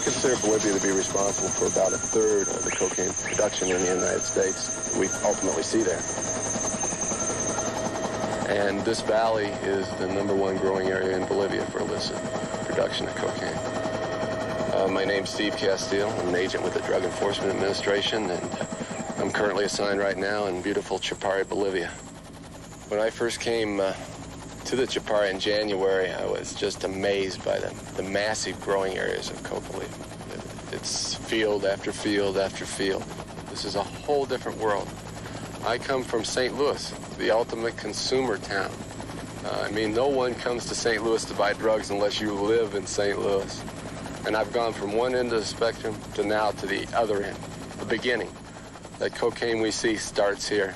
consider Bolivia to be responsible for about a third of the cocaine production in the United States we ultimately see there. And this valley is the #1 growing area in Bolivia for illicit production of cocaine. My name's Steve Castile. I'm an agent with the Drug Enforcement Administration, and I'm currently assigned right now in beautiful Chapare, Bolivia. When I first came to the Chapare in January, I was just amazed by the massive growing areas of coca leaf. It's field after field after field. This is a whole different world. I come from St. Louis, the ultimate consumer town. I mean, no one comes to St. Louis to buy drugs unless you live in St. Louis. And I've gone from one end of the spectrum to now to the other end, the beginning. That cocaine we see starts here.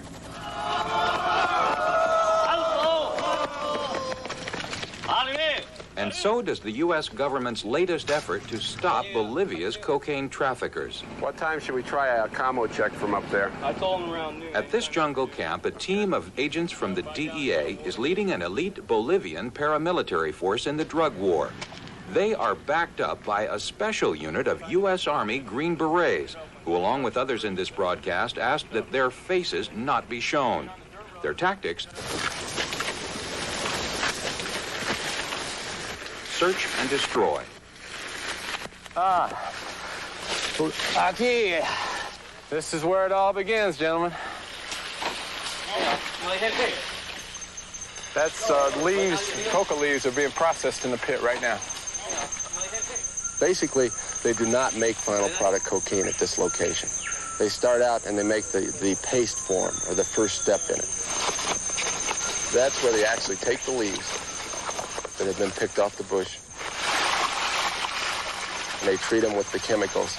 And so does the U.S. government's latest effort to stop Bolivia's cocaine traffickers. What time should we try a combo check from up there? I told them around noon. At this jungle camp, a team of agents from the DEA is leading an elite Bolivian paramilitary force in the drug war. They are backed up by a special unit of U.S. Army Green Berets, who, along with others in this broadcast, asked that their faces not be shown. Their tactics: search and destroy. Aquí. This is where it all begins, gentlemen. That's leaves, coca leaves are being processed in the pit right now. Basically, they do not make final product cocaine at this location. They start out and they make the paste form, or the first step in it. That's where they actually take the leaves that have been picked off the bush. And they treat them with the chemicals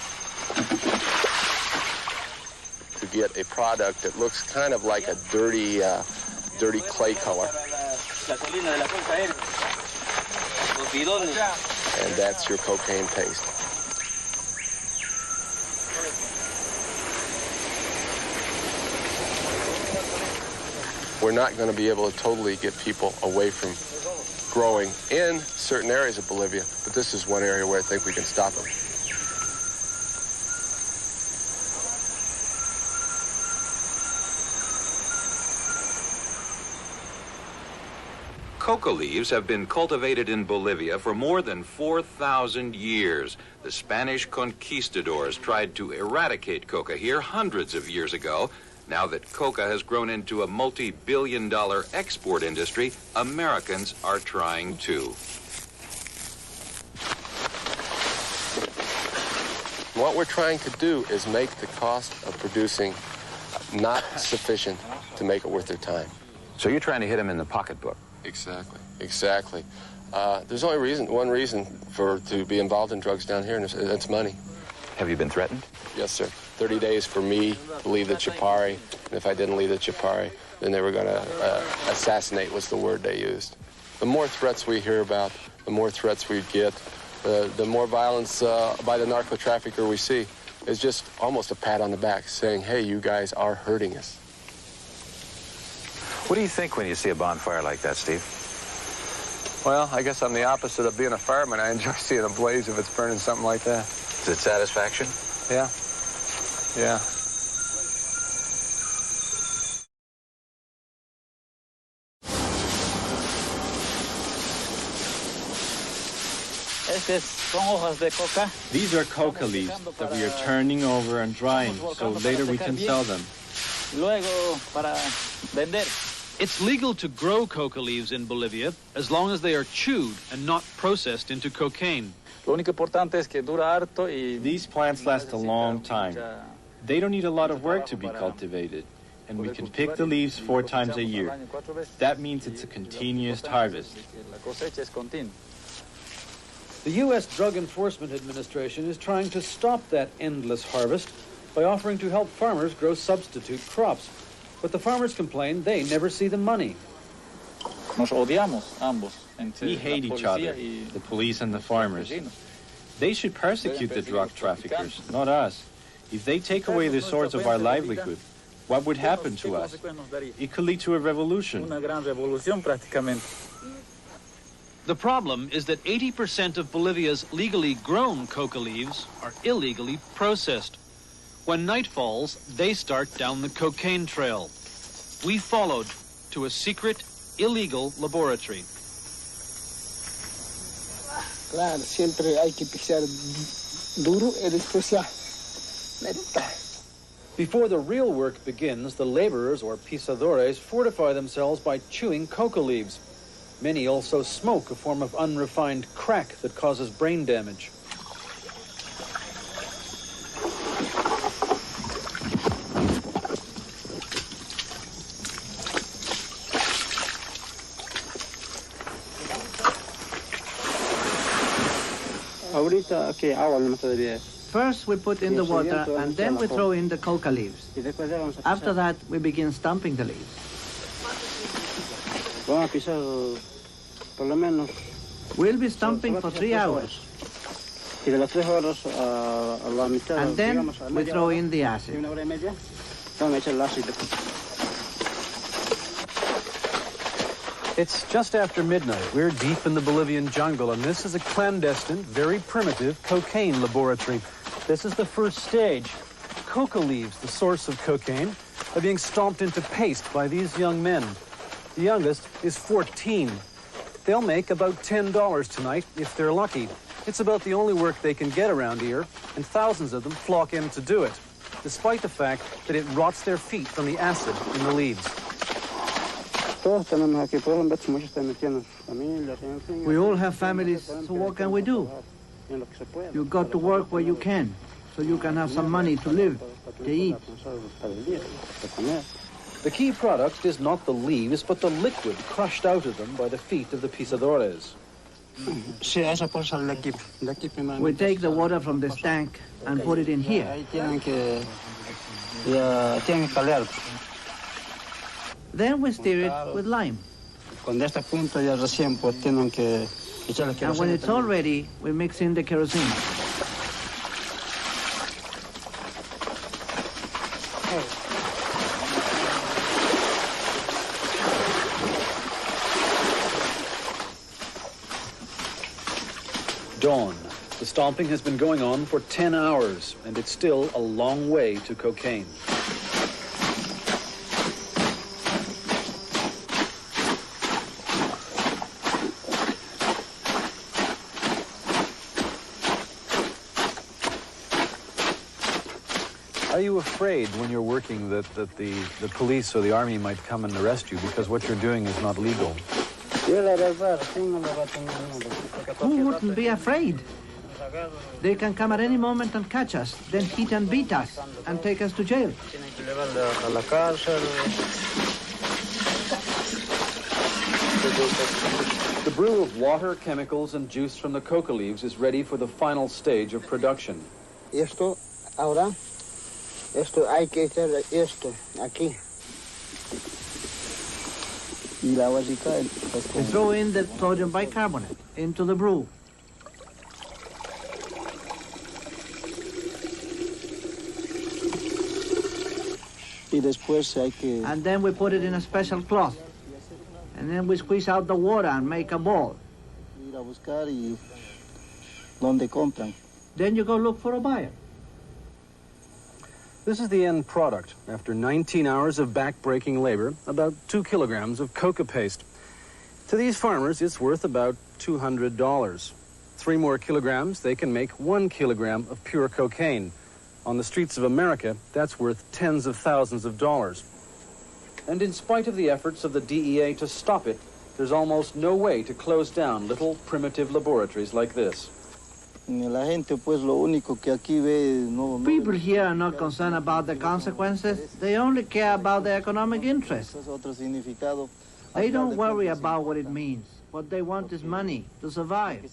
to get a product that looks kind of like a dirty clay color. And that's your cocaine paste. We're not going to be able to totally get people away from growing in certain areas of Bolivia, but this is one area where I think we can stop them. Coca leaves have been cultivated in Bolivia for more than 4,000 years. The Spanish conquistadors tried to eradicate coca here hundreds of years ago. Now that coca has grown into a multi-billion-dollar export industry, Americans are trying too. What we're trying to do is make the cost of producing not sufficient to make it worth their time. So you're trying to hit them in the pocketbook? Exactly, exactly. There's only one reason to be involved in drugs down here, and it's money. Have you been threatened? Yes, sir. 30 days for me to leave the Chapare, and if I didn't leave the Chapare, then they were going to assassinate was the word they used. The more threats we hear about, the more threats we get, the more violence by the narco trafficker we see. It's just almost a pat on the back saying, hey, you guys are hurting us. What do you think when you see a bonfire like that, Steve? Well, I guess I'm the opposite of being a fireman. I enjoy seeing a blaze if it's burning something like that. Is it satisfaction? Yeah. Yeah. These are coca leaves that we are turning over and drying, so later we can sell them. It's legal to grow coca leaves in Bolivia as long as they are chewed and not processed into cocaine. These plants last a long time. They don't need a lot of work to be cultivated, and we can pick the leaves 4 times a year. That means it's a continuous harvest. The U.S. Drug Enforcement Administration is trying to stop that endless harvest by offering to help farmers grow substitute crops. But the farmers complain they never see the money. We hate each other, the police and the farmers. They should persecute the drug traffickers, not us. If they take away the source of our livelihood, what would happen to us? It could lead to a revolution. The problem is that 80% of Bolivia's legally grown coca leaves are illegally processed. When night falls, they start down the cocaine trail. We followed to a secret, illegal laboratory. Claro, siempre hay que pisar duro y después ya. Before the real work begins, the laborers, or pisadores, fortify themselves by chewing coca leaves. Many also smoke, a form of unrefined crack that causes brain damage. First, we put in the water, and then we throw in the coca leaves. After that, we begin stamping the leaves. We'll be stamping for 3 hours. And then we throw in the acid. It's just after midnight. We're deep in the Bolivian jungle, and this is a clandestine, very primitive cocaine laboratory. This is the first stage. Coca leaves, the source of cocaine, are being stomped into paste by these young men. The youngest is 14. They'll make about $10 tonight if they're lucky. It's about the only work they can get around here, and thousands of them flock in to do it, despite the fact that it rots their feet from the acid in the leaves. We all have families, so what can we do? You got to work where you can, so you can have some money to live, to eat. The key product is not the leaves, but the liquid crushed out of them by the feet of the pisadores. We take the water from this tank and put it in here. Then we stir it with lime. And when it's all ready, we mix in the kerosene. Dawn. The stomping has been going on for 10 hours, and it's still a long way to cocaine. Are you afraid when you're working that the police or the army might come and arrest you because what you're doing is not legal? Who wouldn't be afraid? They can come at any moment and catch us, then hit and beat us, and take us to jail. The brew of water, chemicals, and juice from the coca leaves is ready for the final stage of production. Esto hay que hacer esto aquí. We throw in the sodium bicarbonate into the brew. And then we put it in a special cloth. And then we squeeze out the water and make a ball. Then you go look for a buyer. This is the end product. After 19 hours of back-breaking labor, about 2 kilograms of coca paste. To these farmers, it's worth about $200. 3 more kilograms, they can make 1 kilogram of pure cocaine. On the streets of America, that's worth tens of thousands of dollars. And in spite of the efforts of the DEA to stop it, there's almost no way to close down little primitive laboratories like this. People here are not concerned about the consequences. They only care about the economic interest. They don't worry about what it means. What they want is money to survive.